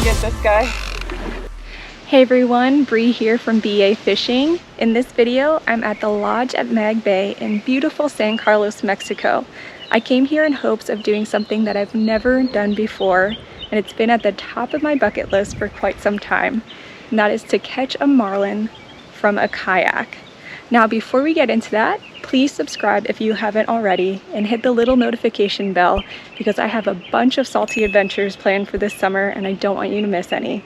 get this guy. Hey everyone, Bree here from BA Fishing. In this video, I'm at the lodge at Mag Bay in beautiful San Carlos, Mexico. I came here in hopes of doing something that I've never done before, and it's been at the top of my bucket list for quite some time, and that is to catch a marlin from a kayak. Now, before we get into that, please subscribe if you haven't already and hit the little notification bell because I have a bunch of salty adventures planned for this summer and I don't want you to miss any.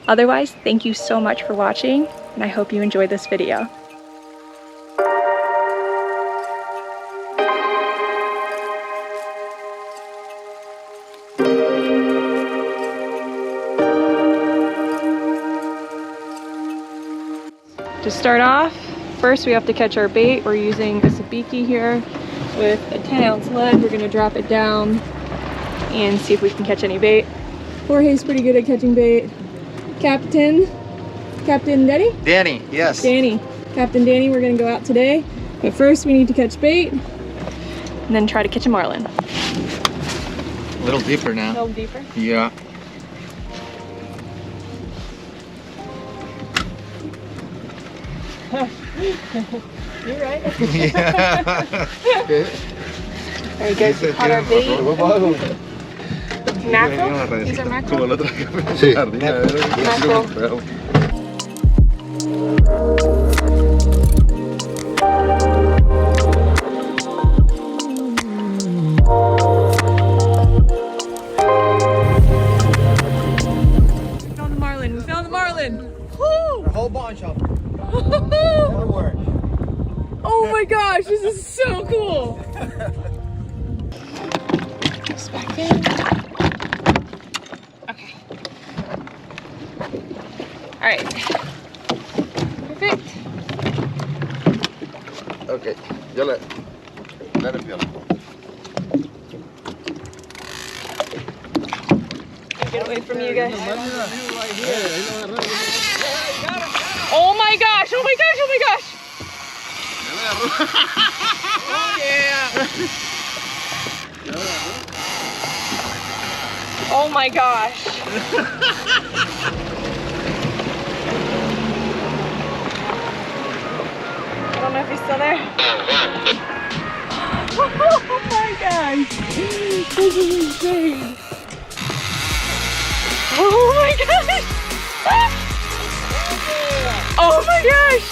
Otherwise, thank you so much for watching and I hope you enjoyed this video. To start off, first we have to catch our bait. We're using a sabiki here with a 10-ounce lead. We're gonna drop it down and see if we can catch any bait. Jorge's pretty good at catching bait. Captain Danny? Danny, yes. Danny. Captain Danny, we're gonna go out today. But first we need to catch bait and then try to catch a marlin. A little deeper now. A little deeper? Yeah. You're right. Yeah. Alright guys, we caught our bait. Mackerel? These are mackerel? Sí. Mackerel. We found the marlin. We found the marlin. Woo! A whole bunch of them. Oh my gosh, this is so cool! Just back in. Okay. Alright. Perfect. Okay, yo let him go. Get away from you guys. Oh my gosh! Oh my gosh! Oh my gosh! Oh yeah! Oh my gosh! I don't know if he's still there. Oh my gosh! This is insane! Oh my gosh! Oh my gosh!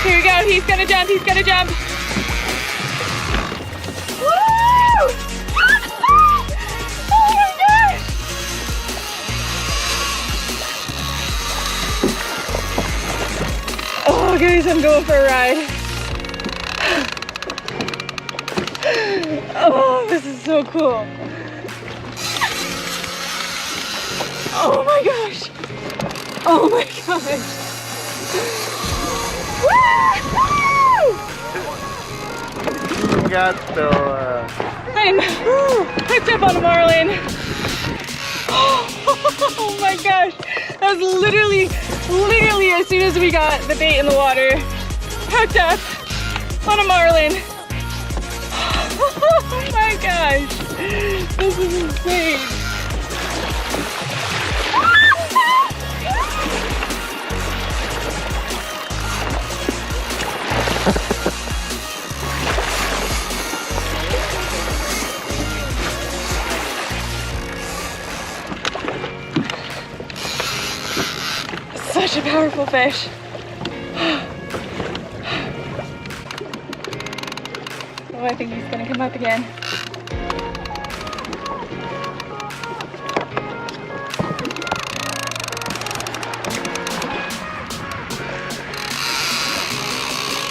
Here we go, he's gonna jump, he's gonna jump. Woo! Oh my gosh! Oh guys, I'm going for a ride. Oh, this is so cool. Oh my gosh! Oh my gosh! I'm hooked up on a marlin. Oh my gosh! That was literally as soon as we got the bait in the water, hooked up on a marlin. Oh my gosh! This is insane. Such a powerful fish. Oh, I think he's gonna come up again.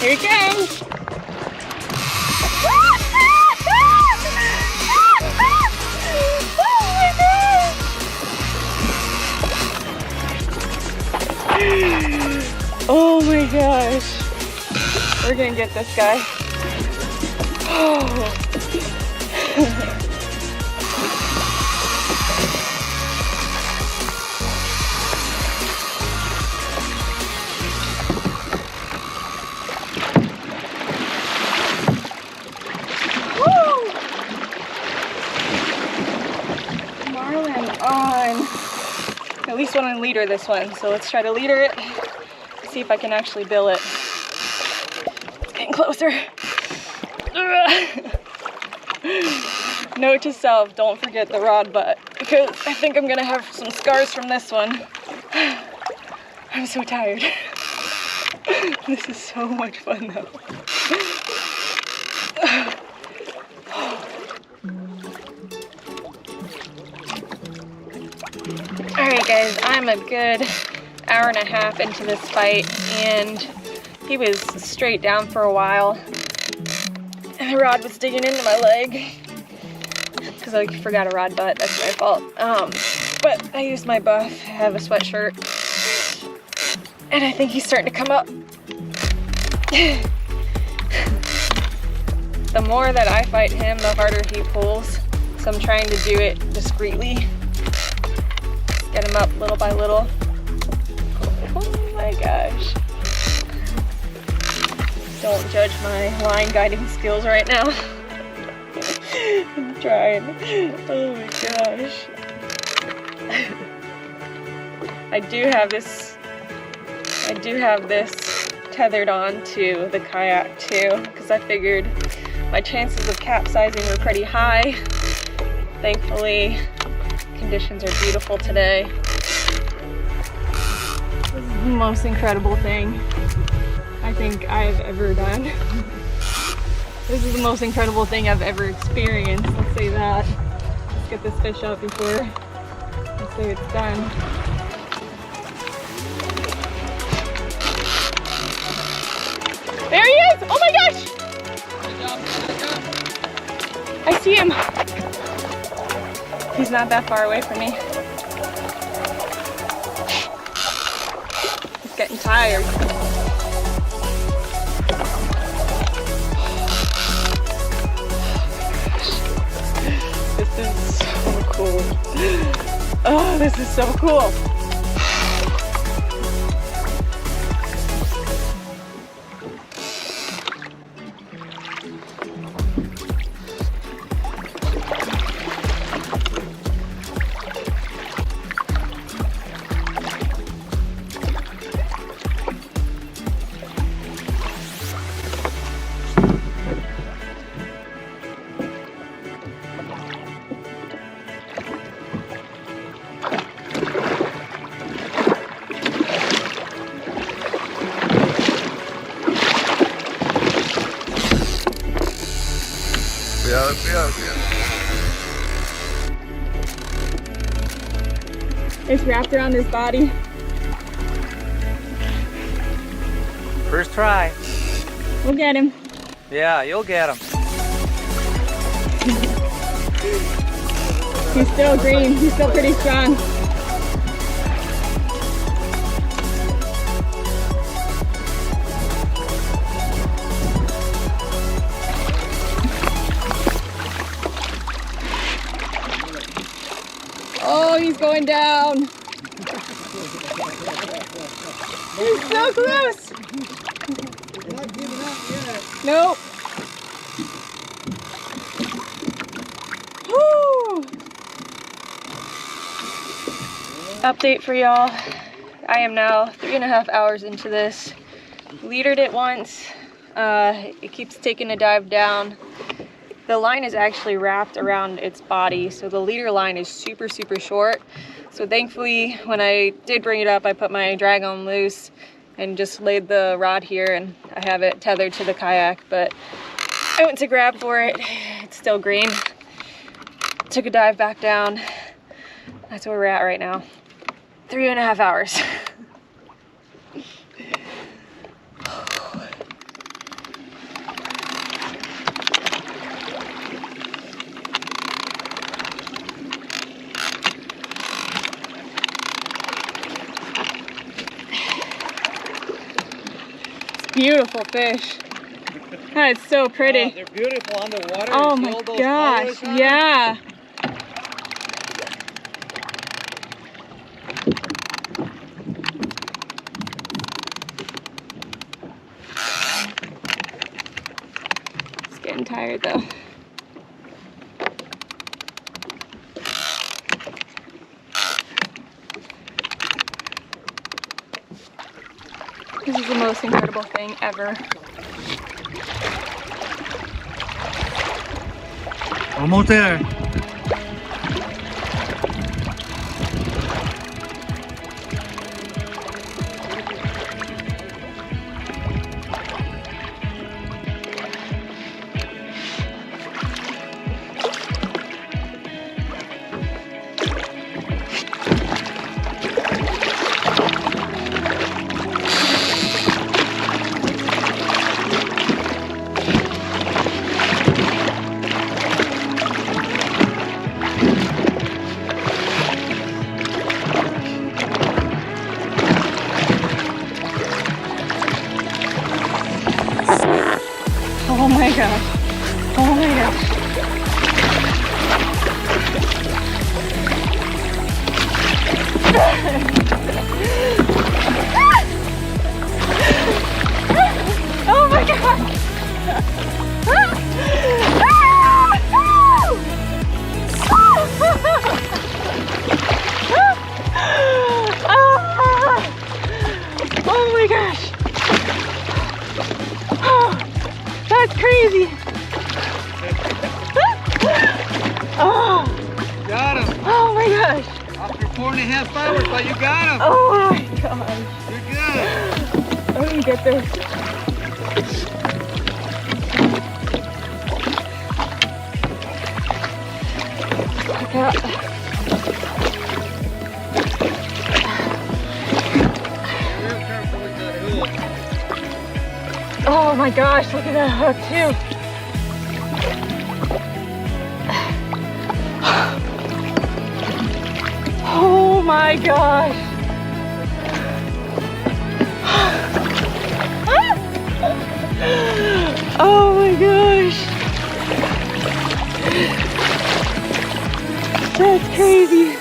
Here he comes. Oh my gosh. We're gonna get this guy. Oh. at least want to leader this one. So let's try to leader it, see if I can actually bill it. It's getting closer. Note to self, don't forget the rod butt, because I think I'm gonna have some scars from this one. I'm so tired. This is so much fun though. Alright guys, I'm a good hour and a half into this fight, and he was straight down for a while. And the rod was digging into my leg. Because I forgot a rod butt, that's my fault. But I used my buff, I have a sweatshirt. And I think he's starting to come up. The more that I fight him, the harder he pulls. So I'm trying to do it discreetly. Get him up little by little. Oh my gosh. Don't judge my line guiding skills right now. I'm trying. Oh my gosh. I do have this tethered on to the kayak too, because I figured my chances of capsizing were pretty high. Thankfully, conditions are beautiful today. This is the most incredible thing I think I've ever done. This is the most incredible thing I've ever experienced, let's say that. Let's get this fish up before I say it's done. There he is! Oh my gosh! I see him. He's not that far away from me. He's getting tired. This is so cool. Oh, this is so cool. It's wrapped around his body. First try. We'll get him. Yeah, you'll get him. He's still green. He's still pretty strong. Oh, he's going down. He's so close. Not giving up yet. Nope. Woo. Update for y'all. I am now 3.5 hours into this. Leadered it once. It keeps taking a dive down. The line is actually wrapped around its body, so the leader line is super, super short. So thankfully, when I did bring it up, I put my drag on loose and just laid the rod here, and I have it tethered to the kayak. But I went to grab for it. It's still green. Took a dive back down. That's where we're at right now. 3.5 hours. Beautiful fish. That is so pretty. They're beautiful underwater. Oh my gosh, yeah. It's getting tired though. This is the most incredible thing ever. Almost there. Oh my gosh. Oh my gosh. Oh my god! Oh my gosh! That's crazy! Oh! Got him. Oh my gosh! After 4.5 hours, but you got him. Oh my gosh! You're good. Let me get this. Yeah. Real careful with that hook. Oh my gosh, look at that hook too. Oh my gosh. Oh my gosh. That's crazy.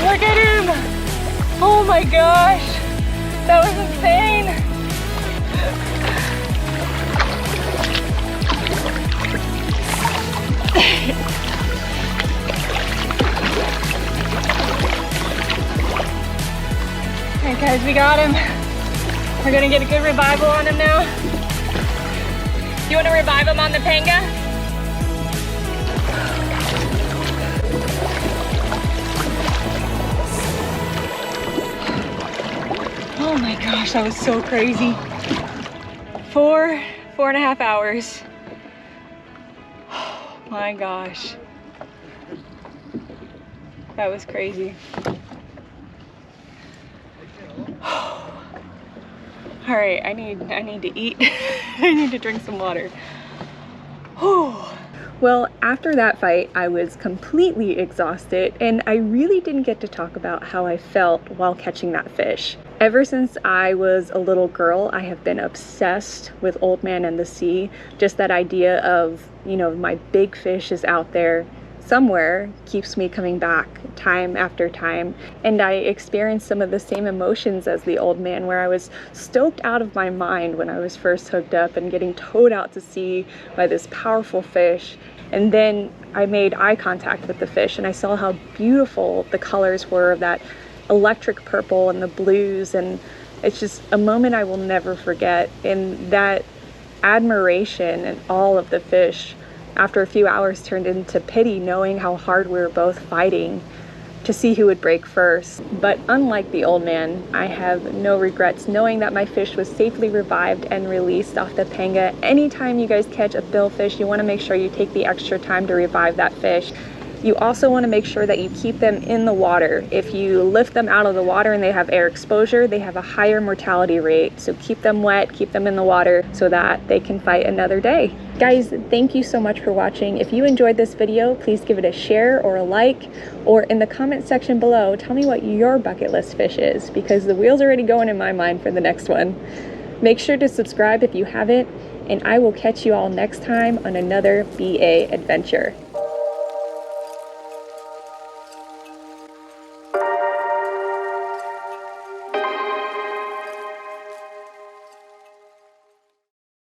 Look at him! Oh my gosh! That was insane! Alright guys, we got him. We're gonna get a good revival on him now. You wanna revive him on the panga? Oh my gosh, that was so crazy. 4.5 hours. Oh my gosh. That was crazy. All right, I need to eat. I need to drink some water. Whew. Well, after that fight, I was completely exhausted, and I really didn't get to talk about how I felt while catching that fish. Ever since I was a little girl, I have been obsessed with Old Man and the Sea. Just that idea of, you know, my big fish is out there somewhere keeps me coming back time after time. And I experienced some of the same emotions as the old man, where I was stoked out of my mind when I was first hooked up and getting towed out to sea by this powerful fish. And then I made eye contact with the fish and I saw how beautiful the colors were of that electric purple and the blues, and it's just a moment I will never forget. And that admiration and all of the fish after a few hours turned into pity, knowing how hard we were both fighting to see who would break first. But unlike the old man, I have no regrets knowing that my fish was safely revived and released off the panga. Anytime you guys catch a billfish, you want to make sure you take the extra time to revive that fish. You also want to make sure that you keep them in the water. If you lift them out of the water and they have air exposure, they have a higher mortality rate. So keep them wet, keep them in the water so that they can fight another day. Guys, thank you so much for watching. If you enjoyed this video, please give it a share or a like, or in the comment section below, tell me what your bucket list fish is, because the wheel's already going in my mind for the next one. Make sure to subscribe if you haven't, and I will catch you all next time on another BA adventure.